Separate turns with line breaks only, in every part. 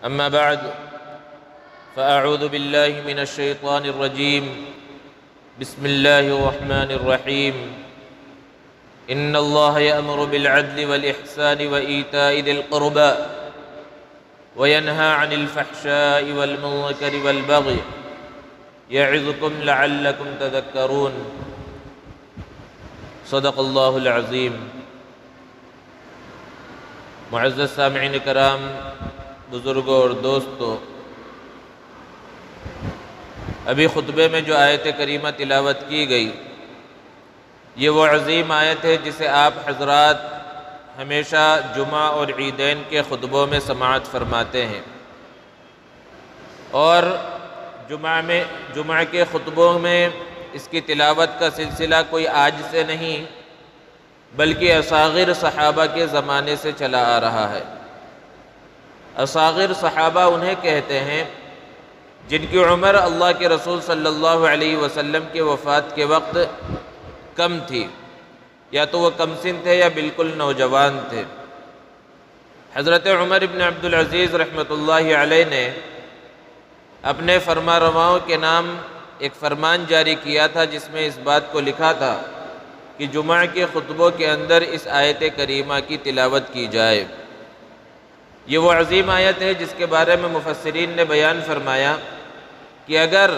أما بعد فأعوذ بالله من الشيطان الرجيم بسم الله الرحمن الرحيم إن الله يأمر بالعدل والإحسان وإيتاء ذي القربى وينهى عن الفحشاء والمنكر والبغي يعظكم لعلكم تذكرون صدق اللہ العظیم۔ معزز سامعین کرام، بزرگوں اور دوستوں، ابھی خطبے میں جو آیت کریمہ تلاوت کی گئی، یہ وہ عظیم آیت ہے جسے آپ حضرات ہمیشہ جمعہ اور عیدین کے خطبوں میں سماعت فرماتے ہیں، اور جمعہ کے خطبوں میں اس کی تلاوت کا سلسلہ کوئی آج سے نہیں بلکہ اصاغر صحابہ کے زمانے سے چلا آ رہا ہے۔ اصاغر صحابہ انہیں کہتے ہیں جن کی عمر اللہ کے رسول صلی اللہ علیہ وسلم کے وفات کے وقت کم تھی، یا تو وہ کم سن تھے یا بالکل نوجوان تھے۔ حضرت عمر بن عبدالعزیز رحمۃ اللہ علیہ نے اپنے فرما رواؤں کے نام ایک فرمان جاری کیا تھا جس میں اس بات کو لکھا تھا کہ جمعہ کے خطبوں کے اندر اس آیت کریمہ کی تلاوت کی جائے۔ یہ وہ عظیم آیت ہے جس کے بارے میں مفسرین نے بیان فرمایا کہ اگر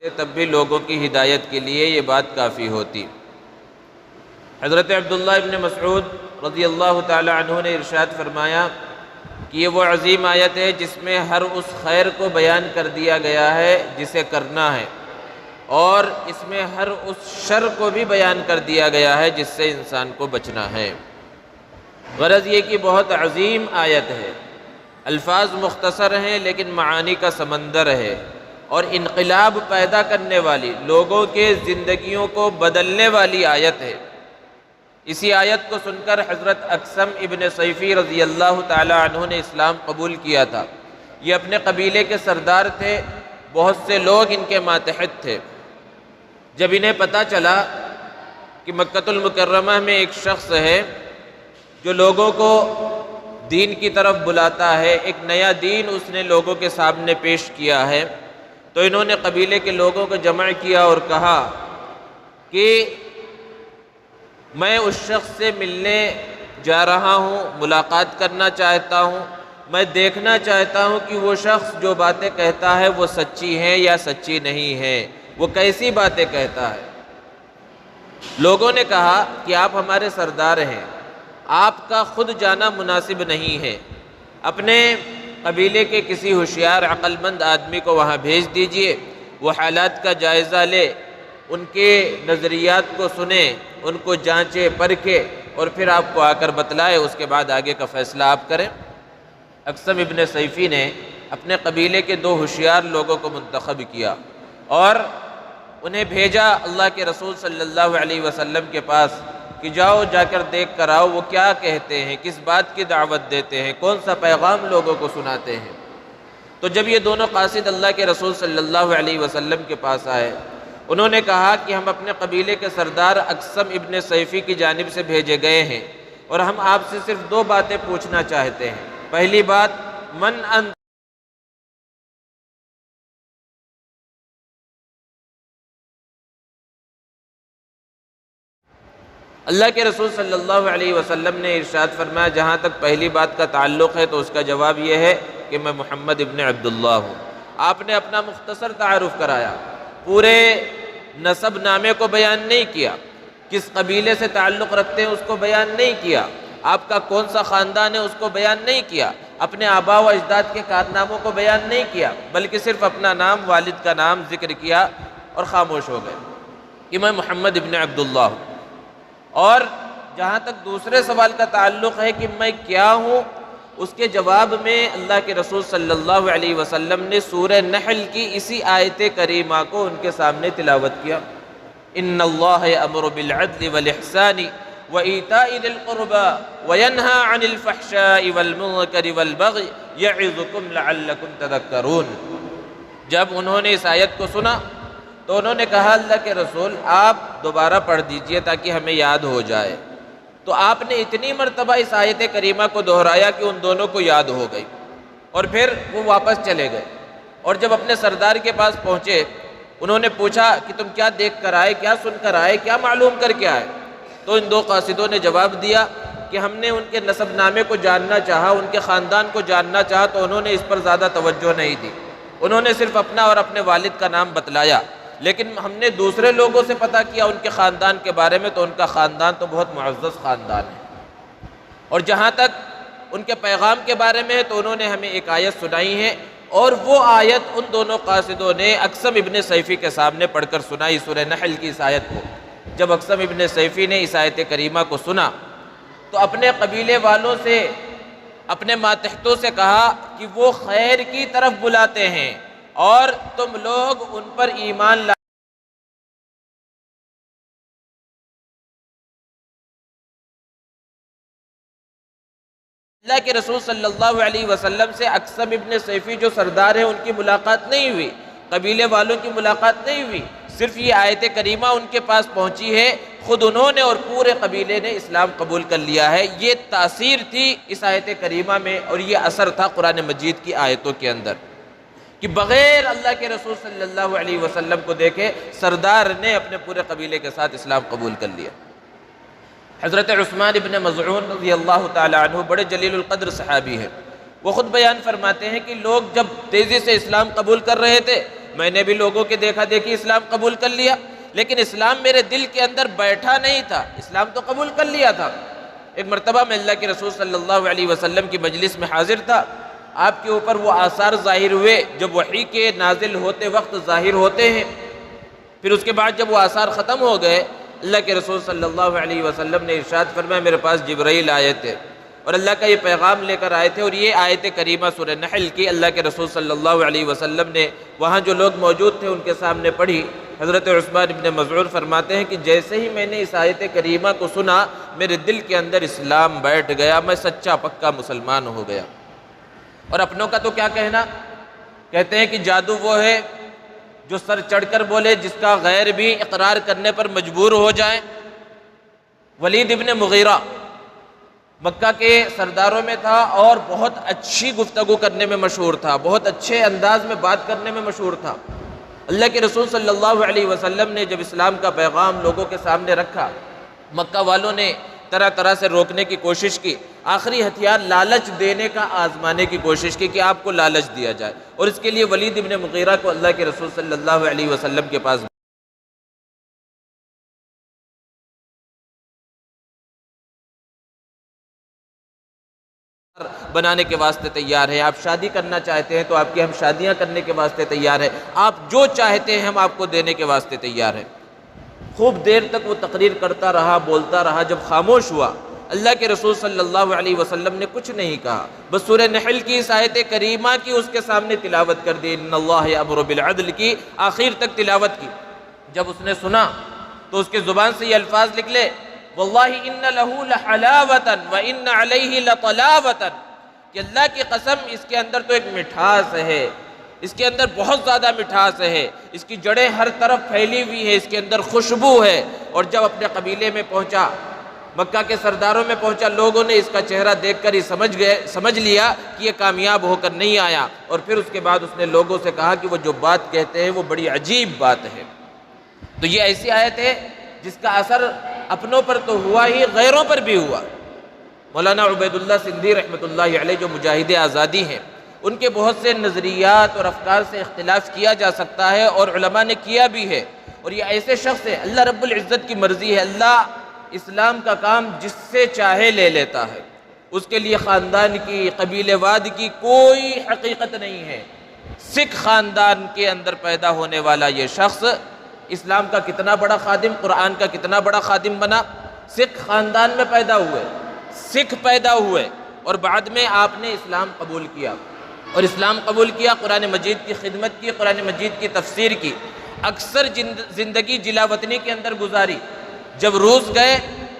تب بھی لوگوں کی ہدایت کے لیے یہ بات کافی ہوتی۔ حضرت عبداللہ ابن مسعود رضی اللہ تعالی عنہ نے ارشاد فرمایا کہ یہ وہ عظیم آیت ہے جس میں ہر اس خیر کو بیان کر دیا گیا ہے جسے کرنا ہے، اور اس میں ہر اس شر کو بھی بیان کر دیا گیا ہے جس سے انسان کو بچنا ہے۔ غرض یہ کہ بہت عظیم آیت ہے، الفاظ مختصر ہیں لیکن معانی کا سمندر ہے، اور انقلاب پیدا کرنے والی، لوگوں کے زندگیوں کو بدلنے والی آیت ہے۔ اسی آیت کو سن کر حضرت اقسم ابن صیفی رضی اللہ تعالی عنہ نے اسلام قبول کیا تھا۔ یہ اپنے قبیلے کے سردار تھے، بہت سے لوگ ان کے ماتحت تھے۔ جب انہیں پتہ چلا کہ مکہ المکرمہ میں ایک شخص ہے جو لوگوں کو دین کی طرف بلاتا ہے، ایک نیا دین اس نے لوگوں کے سامنے پیش کیا ہے، تو انہوں نے قبیلے کے لوگوں کو جمع کیا اور کہا کہ میں اس شخص سے ملنے جا رہا ہوں، ملاقات کرنا چاہتا ہوں، میں دیکھنا چاہتا ہوں کہ وہ شخص جو باتیں کہتا ہے وہ سچی ہیں یا سچی نہیں ہیں، وہ کیسی باتیں کہتا ہے۔ لوگوں نے کہا کہ آپ ہمارے سردار ہیں، آپ کا خود جانا مناسب نہیں ہے، اپنے قبیلے کے کسی ہوشیار عقل مند آدمی کو وہاں بھیج دیجئے، وہ حالات کا جائزہ لے، ان کے نظریات کو سنیں، ان کو جانچے پرکھے، اور پھر آپ کو آ کر بتلائے، اس کے بعد آگے کا فیصلہ آپ کریں۔ اقسم ابن صیفی نے اپنے قبیلے کے دو ہوشیار لوگوں کو منتخب کیا اور انہیں بھیجا اللہ کے رسول صلی اللہ علیہ وسلم کے پاس کہ جاؤ، جا کر دیکھ کر آؤ وہ کیا کہتے ہیں، کس بات کی دعوت دیتے ہیں، کون سا پیغام لوگوں کو سناتے ہیں۔ تو جب یہ دونوں قاصد اللہ کے رسول صلی اللہ علیہ وسلم کے پاس آئے، انہوں نے کہا کہ ہم اپنے قبیلے کے سردار اقسم ابن صیفی کی جانب سے بھیجے گئے ہیں، اور ہم آپ سے صرف دو باتیں پوچھنا چاہتے ہیں۔ پہلی بات، من انت، اللہ کے رسول صلی اللہ علیہ وسلم نے ارشاد فرمایا جہاں تک پہلی بات کا تعلق ہے تو اس کا جواب یہ ہے کہ میں محمد ابن عبداللہ ہوں۔ آپ نے اپنا مختصر تعارف کرایا، پورے نسب نامے کو بیان نہیں کیا، کس قبیلے سے تعلق رکھتے ہیں اس کو بیان نہیں کیا، آپ کا کون سا خاندان ہے اس کو بیان نہیں کیا، اپنے آبا و اجداد کے کارناموں کو بیان نہیں کیا، بلکہ صرف اپنا نام، والد کا نام ذکر کیا اور خاموش ہو گئے کہ میں محمد ابن عبداللہ ہوں۔ اور جہاں تک دوسرے سوال کا تعلق ہے کہ میں کیا ہوں، اس کے جواب میں اللہ کے رسول صلی اللہ علیہ وسلم نے سورہ نحل کی اسی آیت کریمہ کو ان کے سامنے تلاوت کیا۔ ان اللہ یأمر بالعدل والاحسان وایتاء ذی القربى وینہی عن الفحشاء والمنکر والبغی یعظکم لعلکم تذکرون۔ جب انہوں نے اس آیت کو سنا تو انہوں نے کہا اللہ کے رسول آپ دوبارہ پڑھ دیجئے تاکہ ہمیں یاد ہو جائے۔ تو آپ نے اتنی مرتبہ اس آیت کریمہ کو دہرایا کہ ان دونوں کو یاد ہو گئی، اور پھر وہ واپس چلے گئے۔ اور جب اپنے سردار کے پاس پہنچے، انہوں نے پوچھا کہ تم کیا دیکھ کر آئے، کیا سن کر آئے، کیا معلوم کر کے آئے؟ تو ان دو قاصدوں نے جواب دیا کہ ہم نے ان کے نسب نامے کو جاننا چاہا، ان کے خاندان کو جاننا چاہا، تو انہوں نے اس پر زیادہ توجہ نہیں دی، انہوں نے صرف اپنا اور اپنے والد کا نام بتلایا، لیکن ہم نے دوسرے لوگوں سے پتہ کیا ان کے خاندان کے بارے میں، تو ان کا خاندان تو بہت معزز خاندان ہے۔ اور جہاں تک ان کے پیغام کے بارے میں ہے تو انہوں نے ہمیں ایک آیت سنائی ہے، اور وہ آیت ان دونوں قاصدوں نے اقسم ابن سیفی کے سامنے پڑھ کر سنائی، سورہ نحل کی اس آیت کو۔ جب اقسم ابن سیفی نے اس آیت کریمہ کو سنا تو اپنے قبیلے والوں سے، اپنے ماتحتوں سے کہا کہ وہ خیر کی طرف بلاتے ہیں اور تم لوگ ان پر ایمان لا۔ اللہ کے رسول صلی اللہ علیہ وسلم سے اقسم ابن سیفی جو سردار ہیں ان کی ملاقات نہیں ہوئی، قبیلے والوں کی ملاقات نہیں ہوئی، صرف یہ آیت کریمہ ان کے پاس پہنچی ہے، خود انہوں نے اور پورے قبیلے نے اسلام قبول کر لیا ہے۔ یہ تاثیر تھی اس آیت کریمہ میں، اور یہ اثر تھا قرآن مجید کی آیتوں کے اندر، کہ بغیر اللہ کے رسول صلی اللہ علیہ وسلم کو دیکھے سردار نے اپنے پورے قبیلے کے ساتھ اسلام قبول کر لیا۔ حضرت عثمان ابن مظعون رضی اللہ تعالی عنہ بڑے جلیل القدر صحابی ہیں، وہ خود بیان فرماتے ہیں کہ لوگ جب تیزی سے اسلام قبول کر رہے تھے، میں نے بھی لوگوں کے دیکھا دیکھی اسلام قبول کر لیا، لیکن اسلام میرے دل کے اندر بیٹھا نہیں تھا، اسلام تو قبول کر لیا تھا۔ ایک مرتبہ میں اللہ کے رسول صلی اللہ علیہ وسلم کی مجلس میں حاضر تھا، آپ کے اوپر وہ آثار ظاہر ہوئے جب وحی کے نازل ہوتے وقت ظاہر ہوتے ہیں، پھر اس کے بعد جب وہ آثار ختم ہو گئے، اللہ کے رسول صلی اللہ علیہ وسلم نے ارشاد فرمایا میرے پاس جبرائیل آئے تھے اور اللہ کا یہ پیغام لے کر آئے تھے، اور یہ آیت کریمہ سورہ نحل کی اللہ کے رسول صلی اللہ علیہ وسلم نے وہاں جو لوگ موجود تھے ان کے سامنے پڑھی۔ حضرت عثمان ابن مظعون فرماتے ہیں کہ جیسے ہی میں نے اس آیت کریمہ کو سنا میرے دل کے اندر اسلام بیٹھ گیا، میں سچا پکا مسلمان ہو گیا۔ اور اپنوں کا تو کیا کہنا، کہتے ہیں کہ جادو وہ ہے جو سر چڑھ کر بولے جس کا غیر بھی اقرار کرنے پر مجبور ہو جائے۔ ولید ابن مغیرہ مکہ کے سرداروں میں تھا اور بہت اچھی گفتگو کرنے میں مشہور تھا، بہت اچھے انداز میں بات کرنے میں مشہور تھا۔ اللہ کے رسول صلی اللہ علیہ وسلم نے جب اسلام کا پیغام لوگوں کے سامنے رکھا، مکہ والوں نے طرح طرح سے روکنے کی کوشش کی، آخری ہتھیار لالچ دینے کا آزمانے کی کوشش کی کہ آپ کو لالچ دیا جائے، اور اس کے لیے ولید ابن مغیرہ کو اللہ کے رسول صلی اللہ علیہ وسلم کے پاس بنانے کے واسطے تیار ہیں، آپ شادی کرنا چاہتے ہیں تو آپ کی ہم شادیاں کرنے کے واسطے تیار ہیں، آپ جو چاہتے ہیں ہم آپ کو دینے کے واسطے تیار ہیں۔ خوب دیر تک وہ تقریر کرتا رہا، بولتا رہا، جب خاموش ہوا اللہ کے رسول صلی اللہ علیہ وسلم نے کچھ نہیں کہا، بس سورہ نحل کی اس آیت کریمہ کی اس کے سامنے تلاوت کر دی، ان اللہ یأمر بالعدل کی آخر تک تلاوت کی۔ جب اس نے سنا تو اس کے زبان سے یہ الفاظ نکلے، واللہ ان لہ لحلاوۃ وان علیہ لطلاوۃ، کہ اللہ کی قسم اس کے اندر تو ایک مٹھاس ہے، اس کے اندر بہت زیادہ مٹھاس ہے، اس کی جڑیں ہر طرف پھیلی ہوئی ہے، اس کے اندر خوشبو ہے۔ اور جب اپنے قبیلے میں پہنچا، مکہ کے سرداروں میں پہنچا، لوگوں نے اس کا چہرہ دیکھ کر ہی سمجھ لیا کہ یہ کامیاب ہو کر نہیں آیا، اور پھر اس کے بعد اس نے لوگوں سے کہا کہ وہ جو بات کہتے ہیں وہ بڑی عجیب بات ہے۔ تو یہ ایسی آیت ہے جس کا اثر اپنوں پر تو ہوا ہی، غیروں پر بھی ہوا۔ مولانا عبید اللہ سندھی رحمۃ اللہ علیہ جو مجاہد آزادی ہیں، ان کے بہت سے نظریات اور افکار سے اختلاف کیا جا سکتا ہے، اور علماء نے کیا بھی ہے، اور یہ ایسے شخص ہے اللہ رب العزت کی مرضی ہے، اللہ اسلام کا کام جس سے چاہے لے لیتا ہے، اس کے لیے خاندان کی، قبیلے واد کی کوئی حقیقت نہیں ہے۔ سکھ خاندان کے اندر پیدا ہونے والا یہ شخص اسلام کا کتنا بڑا خادم، قرآن کا کتنا بڑا خادم بنا۔ سکھ خاندان میں پیدا ہوئے، سکھ پیدا ہوئے، اور بعد میں آپ نے اسلام قبول کیا، اور اسلام قبول کیا، قرآن مجید کی خدمت کی، قرآن مجید کی تفسیر کی، اکثر زندگی جلا وطنی کے اندر گزاری۔ جب روس گئے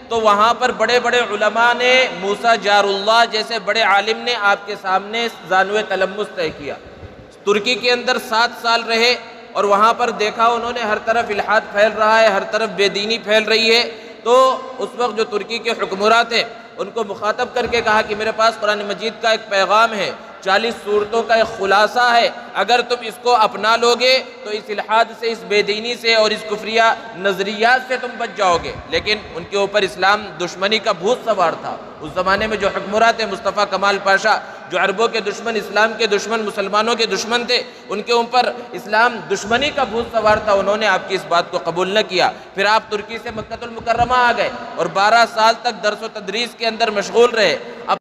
تو وہاں پر بڑے بڑے علماء نے، موسیٰ جار اللہ جیسے بڑے عالم نے آپ کے سامنے زانوِ تلمس طے کیا۔ ترکی کے اندر 7 سال رہے، اور وہاں پر دیکھا انہوں نے ہر طرف الحاد پھیل رہا ہے، ہر طرف بے دینی پھیل رہی ہے، تو اس وقت جو ترکی کے حکمراں تھے ان کو مخاطب کر کے کہا کہ میرے پاس قرآن مجید کا ایک پیغام ہے، 40 صورتوں کا ایک خلاصہ ہے، اگر تم اس کو اپنا لوگے تو اس الحاد سے، اس بے دینی سے اور اس کفریہ نظریات سے تم بچ جاؤ گے۔ لیکن ان کے اوپر اسلام دشمنی کا بھوت سوار تھا۔ اس زمانے میں جو حکمراں تھے، مصطفیٰ کمال پاشا، جو عربوں کے دشمن، اسلام کے دشمن، مسلمانوں کے دشمن تھے، ان کے اوپر اسلام دشمنی کا بھوت سوار تھا۔ انہوں نے آپ کی اس بات کو قبول نہ کیا۔ پھر آپ ترکی سے مکہ المکرمہ آ گئے اور 12 سال تک درس و تدریس کے اندر مشغول رہے۔ اب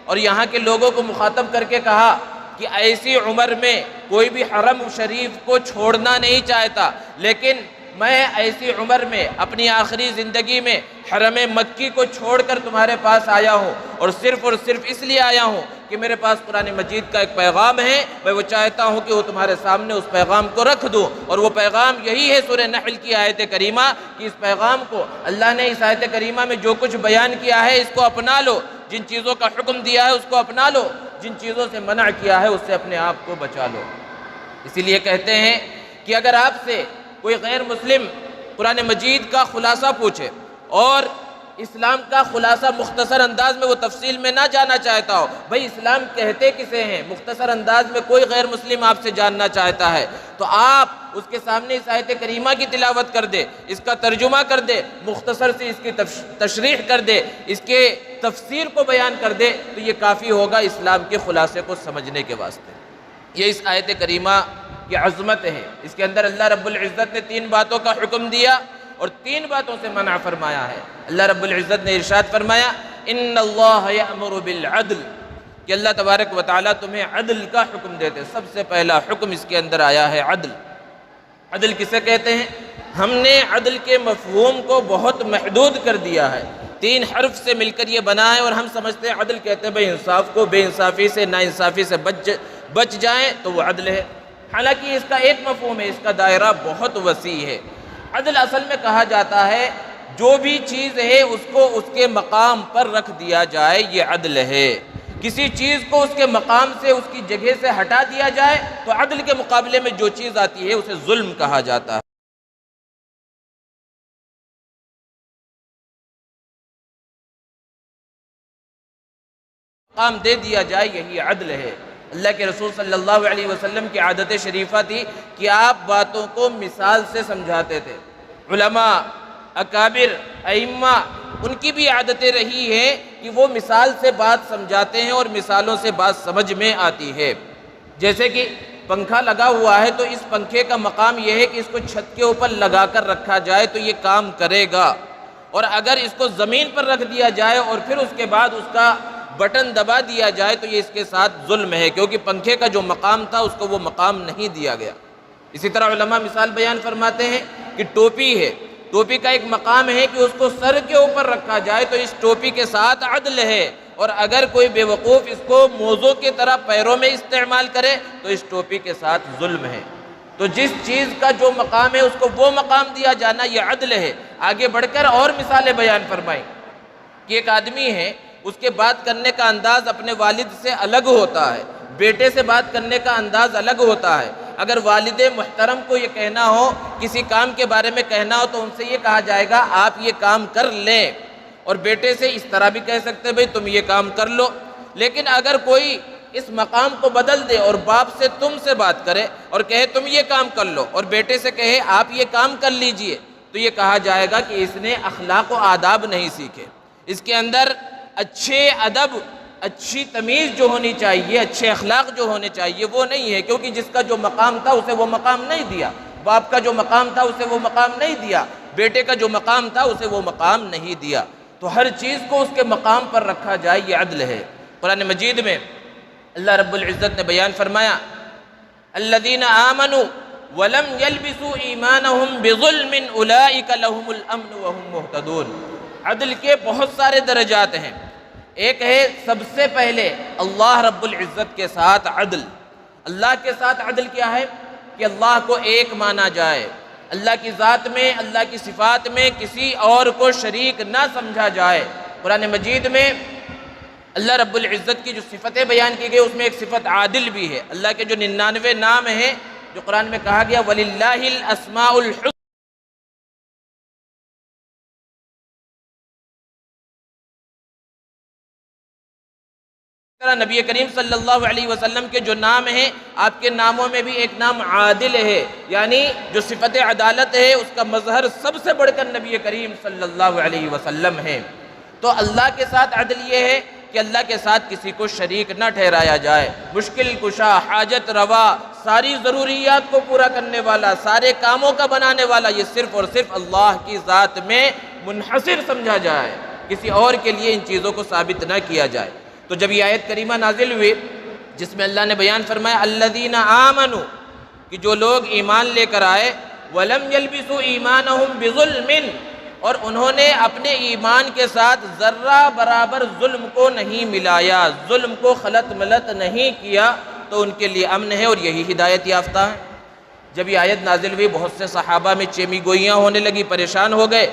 اور یہاں کے لوگوں کو مخاطب کر کے کہا کہ ایسی عمر میں کوئی بھی حرم شریف کو چھوڑنا نہیں چاہتا، لیکن میں ایسی عمر میں اپنی آخری زندگی میں حرم مکی کو چھوڑ کر تمہارے پاس آیا ہوں، اور صرف اس لیے آیا ہوں کہ میرے پاس قرآن مجید کا ایک پیغام ہے، میں وہ چاہتا ہوں کہ وہ تمہارے سامنے اس پیغام کو رکھ دوں، اور وہ پیغام یہی ہے سورہ نحل کی آیت کریمہ کہ اس پیغام کو اللہ نے اس آیت کریمہ میں جو کچھ بیان کیا ہے اس کو اپنا لو، جن چیزوں کا حکم دیا ہے اس کو اپنا لو، جن چیزوں سے منع کیا ہے اس سے اپنے آپ کو بچا لو۔ اسی لیے کہتے ہیں کہ اگر آپ سے کوئی غیر مسلم قرآن مجید کا خلاصہ پوچھے اور اسلام کا خلاصہ مختصر انداز میں وہ تفصیل میں نہ جاننا چاہتا ہو، بھئی اسلام کہتے کسے ہیں، مختصر انداز میں کوئی غیر مسلم آپ سے جاننا چاہتا ہے، تو آپ اس کے سامنے اس آیت کریمہ کی تلاوت کر دے، اس کا ترجمہ کر دے، مختصر سے اس کی تشریح کر دے، اس کے تفسیر کو بیان کر دے، تو یہ کافی ہوگا اسلام کے خلاصے کو سمجھنے کے واسطے۔ یہ اس آیت کریمہ کی عظمت ہے۔ اس کے اندر اللہ رب العزت نے 3 باتوں کا حکم دیا اور 3 باتوں سے منع فرمایا ہے۔ اللہ رب العزت نے ارشاد فرمایا ان اللہ یأمر بالعدل، کہ اللہ تبارک و تعالیٰ تمہیں عدل کا حکم دیتے۔ سب سے پہلا حکم اس کے اندر آیا ہے عدل۔ عدل کسے کہتے ہیں؟ ہم نے عدل کے مفہوم کو بہت محدود کر دیا ہے، 3 حرف سے مل کر یہ بنا ہے، اور ہم سمجھتے ہیں عدل کہتے ہیں بھئی انصاف کو، بے انصافی سے، نا انصافی سے بچ جائیں تو وہ عدل ہے۔ حالانکہ اس کا ایک مفہوم ہے، اس کا دائرہ بہت وسیع ہے۔ عدل اصل میں کہا جاتا ہے جو بھی چیز ہے اس کو اس کے مقام پر رکھ دیا جائے، یہ عدل ہے۔ کسی چیز کو اس کے مقام سے، اس کی جگہ سے ہٹا دیا جائے تو عدل کے مقابلے میں جو چیز آتی ہے اسے ظلم کہا جاتا ہے۔ مقام دے دیا جائے، یہی عدل ہے۔ اللہ کے رسول صلی اللہ علیہ وسلم کی عادت شریفہ تھی کہ آپ باتوں کو مثال سے سمجھاتے تھے۔ علماء، اکابر، ائمہ، ان کی بھی عادتیں رہی ہیں کہ وہ مثال سے بات سمجھاتے ہیں اور مثالوں سے بات سمجھ میں آتی ہے۔ جیسے کہ پنکھا لگا ہوا ہے تو اس پنکھے کا مقام یہ ہے کہ اس کو چھت کے اوپر لگا کر رکھا جائے تو یہ کام کرے گا، اور اگر اس کو زمین پر رکھ دیا جائے اور پھر اس کے بعد اس کا بٹن دبا دیا جائے تو یہ اس کے ساتھ ظلم ہے، کیونکہ پنکھے کا جو مقام تھا اس کو وہ مقام نہیں دیا گیا۔ اسی طرح علماء مثال بیان فرماتے ہیں کہ ٹوپی ہے، ٹوپی کا ایک مقام ہے کہ اس کو سر کے اوپر رکھا جائے تو اس ٹوپی کے ساتھ عدل ہے، اور اگر کوئی بے وقوف اس کو موزوں کی طرح پیروں میں استعمال کرے تو اس ٹوپی کے ساتھ ظلم ہے۔ تو جس چیز کا جو مقام ہے اس کو وہ مقام دیا جانا، یہ عدل ہے۔ آگے بڑھ کر اور مثالیں بیان فرمائیں کہ ایک آدمی ہے، اس کے بات کرنے کا انداز اپنے والد سے الگ ہوتا ہے، بیٹے سے بات کرنے کا انداز الگ ہوتا ہے۔ اگر والد محترم کو یہ کہنا ہو، کسی کام کے بارے میں کہنا ہو تو ان سے یہ کہا جائے گا آپ یہ کام کر لیں، اور بیٹے سے اس طرح بھی کہہ سکتے بھئی تم یہ کام کر لو۔ لیکن اگر کوئی اس مقام کو بدل دے اور باپ سے تم سے بات کرے اور کہے تم یہ کام کر لو، اور بیٹے سے کہے آپ یہ کام کر لیجئے، تو یہ کہا جائے گا کہ اس نے اخلاق و آداب نہیں سیکھے، اس کے اندر اچھے ادب، اچھی تمیز جو ہونی چاہیے، اچھے اخلاق جو ہونے چاہیے وہ نہیں ہے، کیونکہ جس کا جو مقام تھا اسے وہ مقام نہیں دیا، باپ کا جو مقام تھا اسے وہ مقام نہیں دیا، بیٹے کا جو مقام تھا اسے وہ مقام نہیں دیا۔ تو ہر چیز کو اس کے مقام پر رکھا جائے، یہ عدل ہے۔ قرآن مجید میں اللہ رب العزت نے بیان فرمایا الذین آمنوا ولم يلبسوا ایمانہم بظلم اولئک لہم الامن وہم مہتدون۔ عدل کے بہت سارے درجات ہیں۔ ایک ہے سب سے پہلے اللہ رب العزت کے ساتھ عدل۔ اللہ کے ساتھ عدل کیا ہے؟ کہ اللہ کو ایک مانا جائے، اللہ کی ذات میں، اللہ کی صفات میں کسی اور کو شریک نہ سمجھا جائے۔ قرآن مجید میں اللہ رب العزت کی جو صفتیں بیان کی گئی اس میں ایک صفت عادل بھی ہے۔ اللہ کے جو 99 نام ہیں جو قرآن میں کہا گیا وَلِلَّهِ الْأَسْمَاءُ الْحُسْنَى، نبی کریم صلی اللہ علیہ وسلم کے جو نام ہیں آپ کے ناموں میں بھی ایک نام عادل ہے، یعنی جو صفت عدالت ہے اس کا مظہر سب سے بڑھ کر نبی کریم صلی اللہ علیہ وسلم ہے۔ تو اللہ کے ساتھ عدل یہ ہے کہ اللہ کے ساتھ کسی کو شریک نہ ٹھہرایا جائے، مشکل کشا، حاجت روا، ساری ضروریات کو پورا کرنے والا، سارے کاموں کا بنانے والا، یہ صرف اور صرف اللہ کی ذات میں منحصر سمجھا جائے، کسی اور کے لیے ان چیزوں کو ثابت نہ کیا جائے۔ تو جب یہ آیت کریمہ نازل ہوئی جس میں اللہ نے بیان فرمایا الذین آمنوا، کہ جو لوگ ایمان لے کر آئے، ولم یلبسوا ایمانہم بظلم، اور انہوں نے اپنے ایمان کے ساتھ ذرہ برابر ظلم کو نہیں ملایا، ظلم کو خلط ملط نہیں کیا، تو ان کے لیے امن ہے اور یہی ہدایت یافتہ ہے۔ جب یہ آیت نازل ہوئی بہت سے صحابہ میں چیمی گوئیاں ہونے لگی، پریشان ہو گئے۔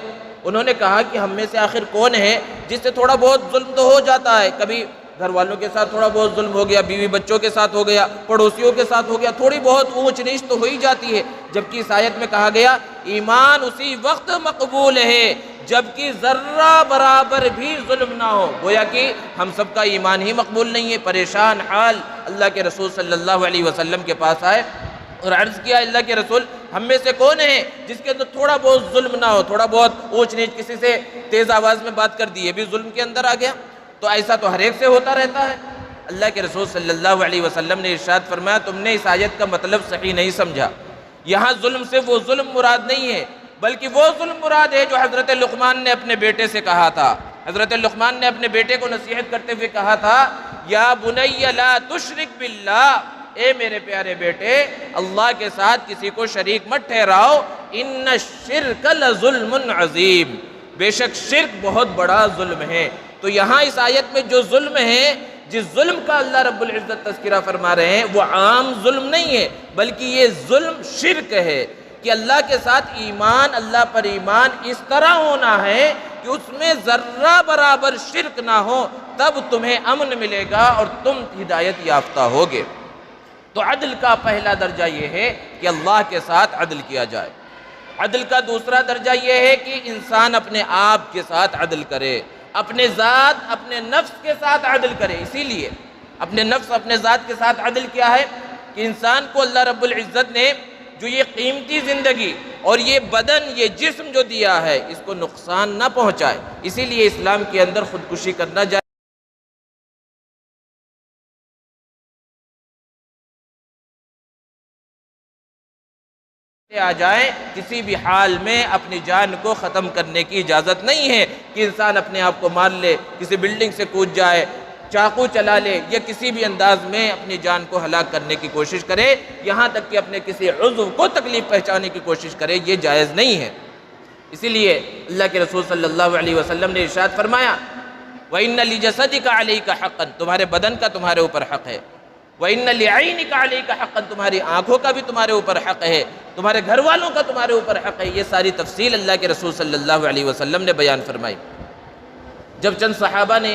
انہوں نے کہا کہ ہم میں سے آخر کون ہے جس سے تھوڑا بہت ظلم تو ہو جاتا ہے، کبھی گھر والوں کے ساتھ تھوڑا بہت ظلم ہو گیا، بیوی بچوں کے ساتھ ہو گیا، پڑوسیوں کے ساتھ ہو گیا، تھوڑی بہت اونچ نیچ تو ہو ہی جاتی ہے۔ جبکہ اس آیت میں کہا گیا ایمان اسی وقت مقبول ہے جبکہ ذرہ برابر بھی ظلم نہ ہو۔ گویا کہ ہم سب کا ایمان ہی مقبول نہیں ہے۔ پریشان حال اللہ کے رسول صلی اللہ علیہ وسلم کے پاس آئے اور عرض کیا اللہ کے رسول ہم میں سے کون ہے جس کے اندر تھوڑا بہت ظلم نہ ہو، تھوڑا بہت اونچ نیچ، کسی سے تیز آواز میں بات کر دی، یہ بھی ظلم کے اندر آ گیا؟ تو ایسا تو ہر ایک سے ہوتا رہتا ہے۔ اللہ کے رسول صلی اللہ علیہ وسلم نے ارشاد فرمایا تم نے اس آیت کا مطلب صحیح نہیں سمجھا، یہاں ظلم سے وہ ظلم مراد نہیں ہے بلکہ وہ ظلم مراد ہے جو حضرت لقمان نے اپنے بیٹے سے کہا تھا۔ حضرت لقمان نے اپنے بیٹے کو نصیحت کرتے ہوئے کہا تھا یا بنی لا تشرک باللہ، اے میرے پیارے بیٹے اللہ کے ساتھ کسی کو شریک مت ٹھہراؤ، ان الشرک لظلم عظیم، بے شک شرک بہت بڑا ظلم ہے۔ تو یہاں اس آیت میں جو ظلم ہے، جس ظلم کا اللہ رب العزت تذکرہ فرما رہے ہیں وہ عام ظلم نہیں ہے بلکہ یہ ظلم شرک ہے کہ اللہ کے ساتھ ایمان، اللہ پر ایمان اس طرح ہونا ہے کہ اس میں ذرہ برابر شرک نہ ہو، تب تمہیں امن ملے گا اور تم ہدایت یافتہ ہوگے۔ تو عدل کا پہلا درجہ یہ ہے کہ اللہ کے ساتھ عدل کیا جائے۔ عدل کا دوسرا درجہ یہ ہے کہ انسان اپنے آپ کے ساتھ عدل کرے، اپنے ذات، اپنے نفس کے ساتھ عدل کرے۔ اسی لیے اپنے نفس، اپنے ذات کے ساتھ عدل کیا ہے کہ انسان کو اللہ رب العزت نے جو یہ قیمتی زندگی اور یہ بدن، یہ جسم جو دیا ہے اس کو نقصان نہ پہنچائے۔ اسی لیے اسلام کے اندر خودکشی کرنا جائے آ جائیں، کسی بھی حال میں اپنی جان کو ختم کرنے کی اجازت نہیں ہے کہ انسان اپنے آپ کو مار لے، کسی بلڈنگ سے کود جائے، چاقو چلا لے یا کسی بھی انداز میں اپنی جان کو ہلاک کرنے کی کوشش کرے، یہاں تک کہ اپنے کسی عضو کو تکلیف پہنچانے کی کوشش کرے، یہ جائز نہیں ہے۔ اسی لیے اللہ کے رسول صلی اللہ علیہ وسلم نے ارشاد فرمایا وَإِنَّ لِجَسَدِكَ عَلَيْكَ حَقًّا، تمہارے بدن کا تمہارے اوپر حق ہے، وَإِنَّ لِعَيْنِكَ عَلَيْكَ حَقًّا، تمہاری آنکھوں کا بھی تمہارے اوپر حق ہے، تمہارے گھر والوں کا تمہارے اوپر حق ہے۔ یہ ساری تفصیل اللہ کے رسول صلی اللہ علیہ وسلم نے بیان فرمائی۔ جب چند صحابہ نے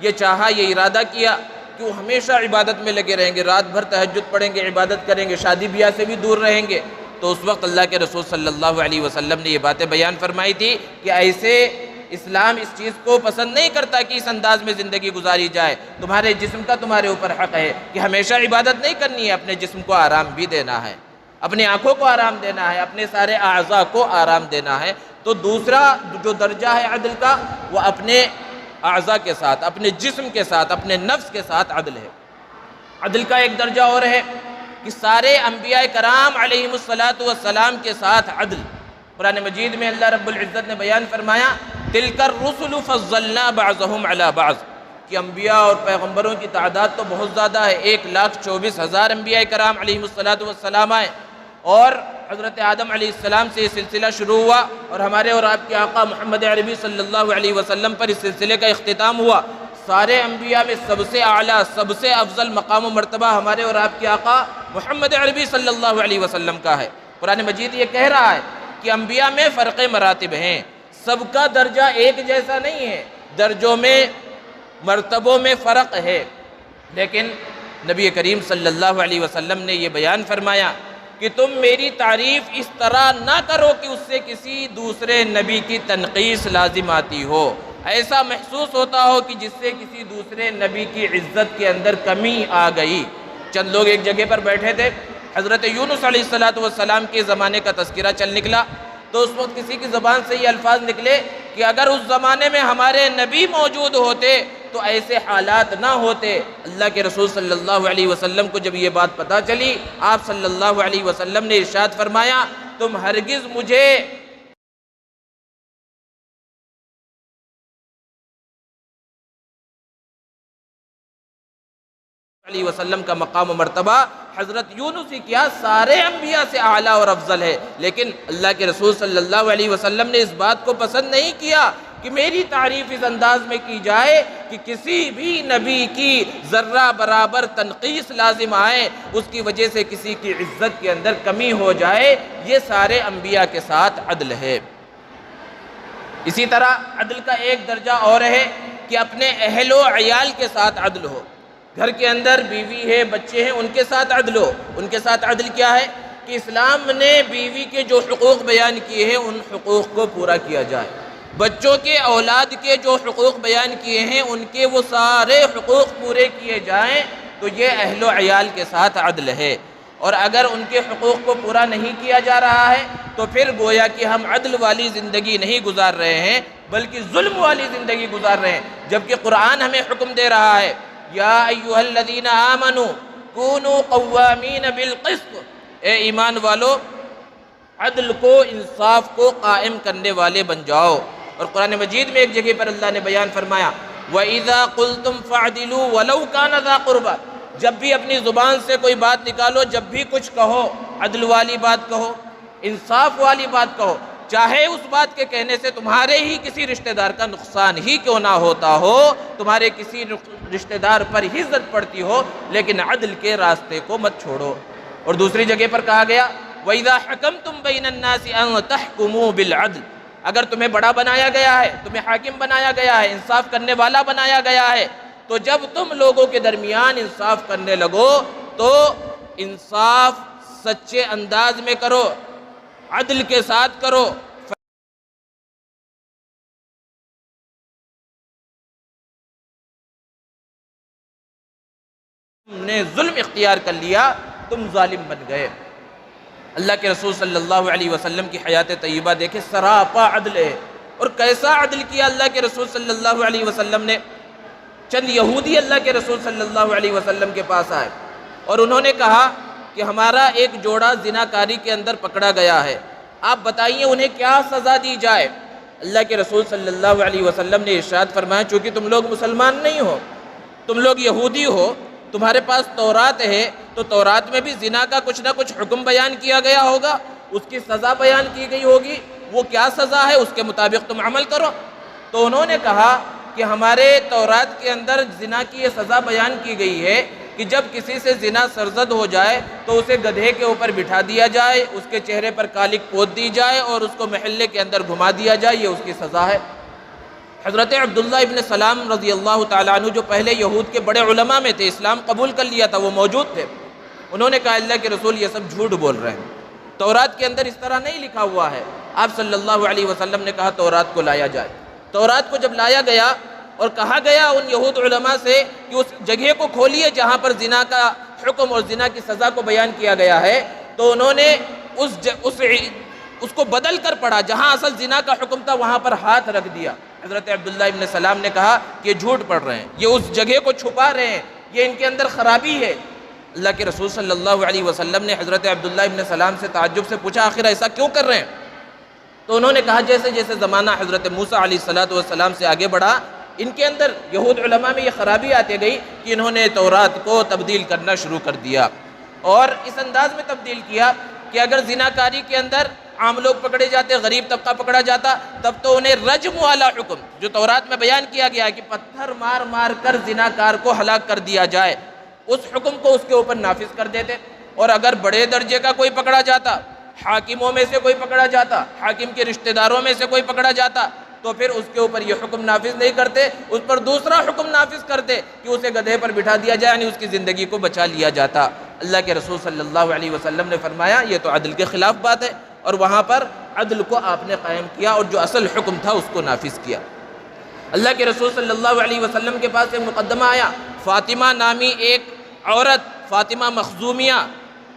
یہ چاہا، یہ ارادہ کیا کہ وہ ہمیشہ عبادت میں لگے رہیں گے، رات بھر تہجد پڑھیں گے، عبادت کریں گے، شادی بیاہ سے بھی دور رہیں گے، تو اس وقت اللہ کے رسول صلی اللہ علیہ وسلم نے یہ باتیں بیان فرمائی تھی کہ ایسے اسلام اس چیز کو پسند نہیں کرتا کہ اس انداز میں زندگی گزاری جائے۔ تمہارے جسم کا تمہارے اوپر حق ہے کہ ہمیشہ عبادت نہیں کرنی ہے، اپنے جسم کو آرام بھی دینا ہے، اپنی آنکھوں کو آرام دینا ہے، اپنے سارے اعضاء کو آرام دینا ہے۔ تو دوسرا جو درجہ ہے عدل کا وہ اپنے اعضاء کے ساتھ، اپنے جسم کے ساتھ، اپنے نفس کے ساتھ عدل ہے۔ عدل کا ایک درجہ اور ہے کہ سارے انبیاء کرام علیہم السلام کے ساتھ عدل۔ قرآن مجید میں اللہ رب العزت نے بیان فرمایا تِلْكَ الرُّسُلُ فَضَّلْنَا بَعْضَهُمْ عَلَى بَعْضٍ، کہ انبیاء اور پیغمبروں کی تعداد تو بہت زیادہ ہے، 1,24,000 انبیاء کرام علیہم السلام آئے، اور حضرت آدم علیہ السلام سے یہ سلسلہ شروع ہوا اور ہمارے اور آپ کے آقا محمد عربی صلی اللہ علیہ وسلم پر اس سلسلے کا اختتام ہوا۔ سارے انبیاء میں سب سے اعلیٰ، سب سے افضل مقام و مرتبہ ہمارے اور آپ کے آقا محمد عربی صلی اللہ علیہ وسلم کا ہے۔ قرآن مجید یہ کہہ رہا ہے کہ انبیاء میں فرق مراتب ہیں، سب کا درجہ ایک جیسا نہیں ہے، درجوں میں مرتبوں میں فرق ہے، لیکن نبی کریم صلی اللہ علیہ وسلم نے یہ بیان فرمایا کہ تم میری تعریف اس طرح نہ کرو کہ اس سے کسی دوسرے نبی کی تنقیص لازم آتی ہو، ایسا محسوس ہوتا ہو کہ جس سے کسی دوسرے نبی کی عزت کے اندر کمی آ گئی۔ چند لوگ ایک جگہ پر بیٹھے تھے، حضرت یونس علیہ السلام کے زمانے کا تذکرہ چل نکلا، تو اس وقت کسی کی زبان سے یہ الفاظ نکلے کہ اگر اس زمانے میں ہمارے نبی موجود ہوتے تو ایسے حالات نہ ہوتے۔ اللہ کے رسول صلی اللہ علیہ وسلم کو جب یہ بات پتہ چلی، آپ صلی اللہ علیہ وسلم نے ارشاد فرمایا تم ہرگز مجھے علیہ وسلم کا مقام و مرتبہ حضرت یونس ہی کیا سارے انبیاء سے اعلیٰ اور افضل ہے، لیکن اللہ کے رسول صلی اللہ علیہ وسلم نے اس بات کو پسند نہیں کیا کہ میری تعریف اس انداز میں کی جائے کہ کسی بھی نبی کی ذرہ برابر تنقیص لازم آئے، اس کی وجہ سے کسی کی عزت کے اندر کمی ہو جائے۔ یہ سارے انبیاء کے ساتھ عدل ہے۔ اسی طرح عدل کا ایک درجہ اور ہے کہ اپنے اہل و عیال کے ساتھ عدل ہو۔ گھر کے اندر بیوی ہے، بچے ہیں، ان کے ساتھ عدل ہو۔ ان کے ساتھ عدل کیا ہے کہ اسلام نے بیوی کے جو حقوق بیان کیے ہیں ان حقوق کو پورا کیا جائے، بچوں کے اولاد کے جو حقوق بیان کیے ہیں ان کے وہ سارے حقوق پورے کیے جائیں، تو یہ اہل و عیال کے ساتھ عدل ہے۔ اور اگر ان کے حقوق کو پورا نہیں کیا جا رہا ہے تو پھر گویا کہ ہم عدل والی زندگی نہیں گزار رہے ہیں بلکہ ظلم والی زندگی گزار رہے ہیں، جبکہ قرآن ہمیں حکم دے رہا ہے یا ایھا الذین آمنوا کونوا قوامین بالقسط، اے ایمان والو عدل کو، انصاف کو قائم کرنے والے بن جاؤ۔ اور قرآن مجید میں ایک جگہ پر اللہ نے بیان فرمایا وَإِذَا قُلْتُمْ فَعْدِلُوا وَلَوْ كَانَ ذَا قُرْبَى، جب بھی اپنی زبان سے کوئی بات نکالو، جب بھی کچھ کہو، عدل والی بات کہو، انصاف والی بات کہو، چاہے اس بات کے کہنے سے تمہارے ہی کسی رشتہ دار کا نقصان ہی کیوں نہ ہوتا ہو، تمہارے کسی رشتہ دار پر ہی زد پڑتی ہو، لیکن عدل کے راستے کو مت چھوڑو۔ اور دوسری جگہ پر کہا گیا وَإِذَا حَكَمْتُمْ بَيْنَ النَّاسِ أَن تَحْكُمُوا بِالْعَدْلِ، اگر تمہیں بڑا بنایا گیا ہے، تمہیں حاکم بنایا گیا ہے، انصاف کرنے والا بنایا گیا ہے، تو جب تم لوگوں کے درمیان انصاف کرنے لگو تو انصاف سچے انداز میں کرو، عدل کے ساتھ کرو۔ تم نے ظلم اختیار کر لیا، تم ظالم بن گئے۔ اللہ کے رسول صلی اللہ علیہ وسلم کی حیات طیبہ دیکھیں، سراپا عدل ہے۔ اور کیسا عدل کیا اللہ کے رسول صلی اللہ علیہ وسلم نے۔ چند یہودی اللہ کے رسول صلی اللہ علیہ وسلم کے پاس آئے اور انہوں نے کہا کہ ہمارا ایک جوڑا زناکاری کے اندر پکڑا گیا ہے، آپ بتائیے انہیں کیا سزا دی جائے۔ اللہ کے رسول صلی اللہ علیہ وسلم نے ارشاد فرمایا چونکہ تم لوگ مسلمان نہیں ہو، تم لوگ یہودی ہو، تمہارے پاس تورات ہے، تو تورات میں بھی زنا کا کچھ نہ کچھ حکم بیان کیا گیا ہوگا، اس کی سزا بیان کی گئی ہوگی، وہ کیا سزا ہے اس کے مطابق تم عمل کرو۔ تو انہوں نے کہا کہ ہمارے تورات کے اندر زنا کی یہ سزا بیان کی گئی ہے کہ جب کسی سے زنا سرزد ہو جائے تو اسے گدھے کے اوپر بٹھا دیا جائے، اس کے چہرے پر کالک پوت دی جائے اور اس کو محلے کے اندر گھما دیا جائے، یہ اس کی سزا ہے۔ حضرت عبداللہ ابن سلام رضی اللہ تعالیٰ عنہ جو پہلے یہود کے بڑے علماء میں تھے، اسلام قبول کر لیا تھا، وہ موجود تھے، انہوں نے کہا اللہ کے رسول یہ سب جھوٹ بول رہے ہیں، تورات کے اندر اس طرح نہیں لکھا ہوا ہے۔ آپ صلی اللہ علیہ وسلم نے کہا تورات کو لایا جائے۔ تورات کو جب لایا گیا اور کہا گیا ان یہود علماء سے کہ اس جگہ کو کھولیے جہاں پر زنا کا حکم اور زنا کی سزا کو بیان کیا گیا ہے، تو انہوں نے اس کو بدل کر پڑھا، جہاں اصل زنا کا حکم تھا وہاں پر ہاتھ رکھ دیا۔ حضرت عبداللہ ابن سلام نے کہا کہ یہ جھوٹ پڑھ رہے ہیں، یہ اس جگہ کو چھپا رہے ہیں، یہ ان کے اندر خرابی ہے۔ اللہ کے رسول صلی اللہ علیہ وسلم نے حضرت عبداللہ ابن سلام سے تعجب سے پوچھا آخر ایسا کیوں کر رہے ہیں؟ تو انہوں نے کہا جیسے جیسے زمانہ حضرت موسیٰ علیہ السلام سے آگے بڑھا، ان کے اندر یہود علماء میں یہ خرابی آتی گئی کہ انہوں نے تورات کو تبدیل کرنا شروع کر دیا، اور اس انداز میں تبدیل کیا کہ اگر زناکاری کے اندر عام لوگ پکڑے جاتے، غریب طبقہ پکڑا جاتا، تب تو انہیں رجم والا حکم جو تورات میں بیان کیا گیا کہ پتھر مار مار کر زناکار کو ہلاک کر دیا جائے، اس حکم کو اس کے اوپر نافذ کر دیتے۔ اور اگر بڑے درجے کا کوئی پکڑا جاتا، حاکموں میں سے کوئی پکڑا جاتا، حاکم کے رشتہ داروں میں سے کوئی پکڑا جاتا، تو پھر اس کے اوپر یہ حکم نافذ نہیں کرتے، اس پر دوسرا حکم نافذ کرتے کہ اسے گدھے پر بٹھا دیا جائے، یعنی اس کی زندگی کو بچا لیا جاتا۔ اللہ کے رسول صلی اللہ علیہ وسلم نے فرمایا یہ تو عدل کے خلاف بات ہے، اور وہاں پر عدل کو آپ نے قائم کیا اور جو اصل حکم تھا اس کو نافذ کیا۔ اللہ کے رسول صلی اللہ علیہ وسلم کے پاس ایک مقدمہ آیا، فاطمہ نامی ایک عورت، فاطمہ مخزومیہ،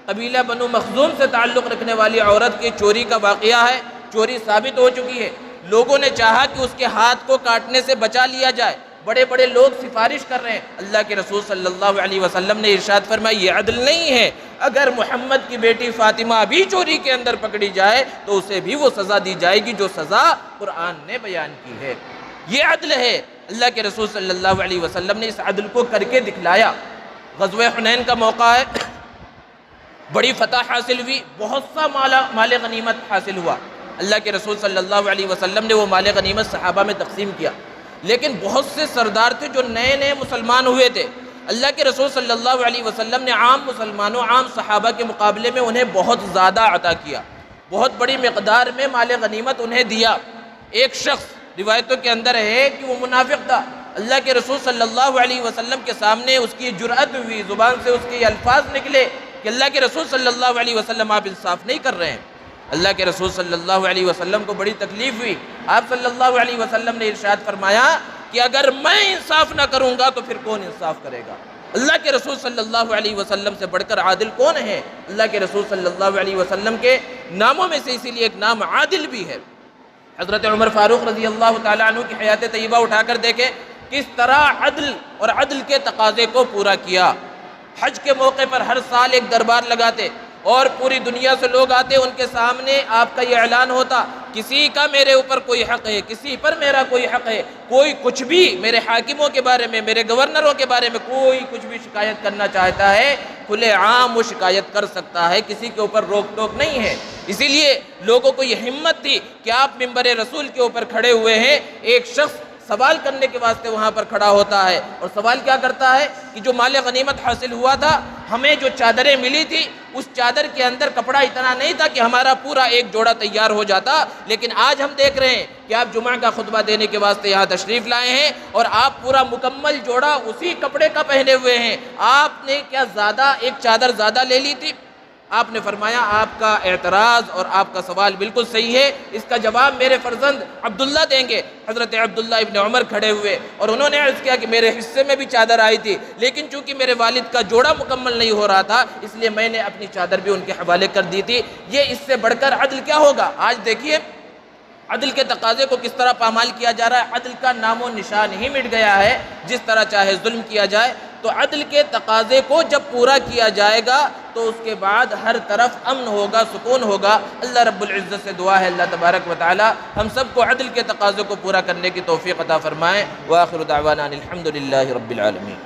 قبیلہ بنو مخزوم سے تعلق رکھنے والی عورت کی چوری کا واقعہ ہے، چوری ثابت ہو چکی ہے۔ لوگوں نے چاہا کہ اس کے ہاتھ کو کاٹنے سے بچا لیا جائے، بڑے بڑے لوگ سفارش کر رہے ہیں۔ اللہ کے رسول صلی اللہ علیہ وسلم نے ارشاد فرمایا یہ عدل نہیں ہے، اگر محمد کی بیٹی فاطمہ بھی چوری کے اندر پکڑی جائے تو اسے بھی وہ سزا دی جائے گی جو سزا قرآن نے بیان کی ہے۔ یہ عدل ہے۔ اللہ کے رسول صلی اللہ علیہ وسلم نے اس عدل کو کر کے دکھلایا۔ غزوہ حنین کا موقع ہے، بڑی فتح حاصل ہوئی، بہت سا مال غنیمت حاصل ہوا۔ اللہ کے رسول صلی اللہ علیہ وسلم نے وہ مال غنیمت صحابہ میں تقسیم کیا، لیکن بہت سے سردار تھے جو نئے نئے مسلمان ہوئے تھے۔ اللہ کے رسول صلی اللہ علیہ وسلم نے عام مسلمانوں، عام صحابہ کے مقابلے میں انہیں بہت زیادہ عطا کیا، بہت بڑی مقدار میں مال غنیمت انہیں دیا۔ ایک شخص روایتوں کے اندر ہے کہ وہ منافق تھا، اللہ کے رسول صلی اللہ علیہ وسلم کے سامنے اس کی جرأت ہوئی، زبان سے اس کے الفاظ نکلے کہ اللہ کے رسول صلی اللہ علیہ وسلم آپ انصاف نہیں کر رہے ہیں۔ اللہ کے رسول صلی اللہ علیہ وسلم کو بڑی تکلیف ہوئی۔ آپ صلی اللہ علیہ وسلم نے ارشاد فرمایا کہ اگر میں انصاف نہ کروں گا تو پھر کون انصاف کرے گا؟ اللہ کے رسول صلی اللہ علیہ وسلم سے بڑھ کر عادل کون ہے؟ اللہ کے رسول صلی اللہ علیہ وسلم کے ناموں میں سے اسی لیے ایک نام عادل بھی ہے۔ حضرت عمر فاروق رضی اللہ تعالیٰ عنہ کی حیات طیبہ اٹھا کر دیکھیں کس طرح عدل اور عدل کے تقاضے کو پورا کیا۔ حج کے موقع پر ہر سال ایک دربار لگاتے اور پوری دنیا سے لوگ آتے، ان کے سامنے آپ کا یہ اعلان ہوتا کسی کا میرے اوپر کوئی حق ہے، کسی پر میرا کوئی حق ہے، کوئی کچھ بھی میرے حاکموں کے بارے میں، میرے گورنروں کے بارے میں کوئی کچھ بھی شکایت کرنا چاہتا ہے کھلے عام وہ شکایت کر سکتا ہے، کسی کے اوپر روک ٹوک نہیں ہے۔ اسی لیے لوگوں کو یہ ہمت تھی کہ آپ منبر رسول کے اوپر کھڑے ہوئے ہیں، ایک شخص سوال کرنے کے واسطے وہاں پر کھڑا ہوتا ہے، اور سوال کیا کرتا ہے کہ جو مال غنیمت حاصل ہوا تھا، ہمیں جو چادریں ملی تھی اس چادر کے اندر کپڑا اتنا نہیں تھا کہ ہمارا پورا ایک جوڑا تیار ہو جاتا، لیکن آج ہم دیکھ رہے ہیں کہ آپ جمعہ کا خطبہ دینے کے واسطے یہاں تشریف لائے ہیں اور آپ پورا مکمل جوڑا اسی کپڑے کا پہنے ہوئے ہیں، آپ نے کیا زیادہ ایک چادر زیادہ لے لی تھی؟ آپ نے فرمایا آپ کا اعتراض اور آپ کا سوال بالکل صحیح ہے، اس کا جواب میرے فرزند عبداللہ دیں گے۔ حضرت عبداللہ ابن عمر کھڑے ہوئے اور انہوں نے عرض کیا کہ میرے حصے میں بھی چادر آئی تھی، لیکن چونکہ میرے والد کا جوڑا مکمل نہیں ہو رہا تھا اس لیے میں نے اپنی چادر بھی ان کے حوالے کر دی تھی۔ یہ اس سے بڑھ کر عدل کیا ہوگا؟ آج دیکھیے عدل کے تقاضے کو کس طرح پامال کیا جا رہا ہے، عدل کا نام و نشان ہی مٹ گیا ہے، جس طرح چاہے ظلم کیا جائے۔ تو عدل کے تقاضے کو جب پورا کیا جائے گا تو اس کے بعد ہر طرف امن ہوگا، سکون ہوگا۔ اللہ رب العزت سے دعا ہے اللہ تبارک و تعالی ہم سب کو عدل کے تقاضے کو پورا کرنے کی توفیق عطا فرمائے۔ وآخر دعوانا الحمد للہ رب العالمین۔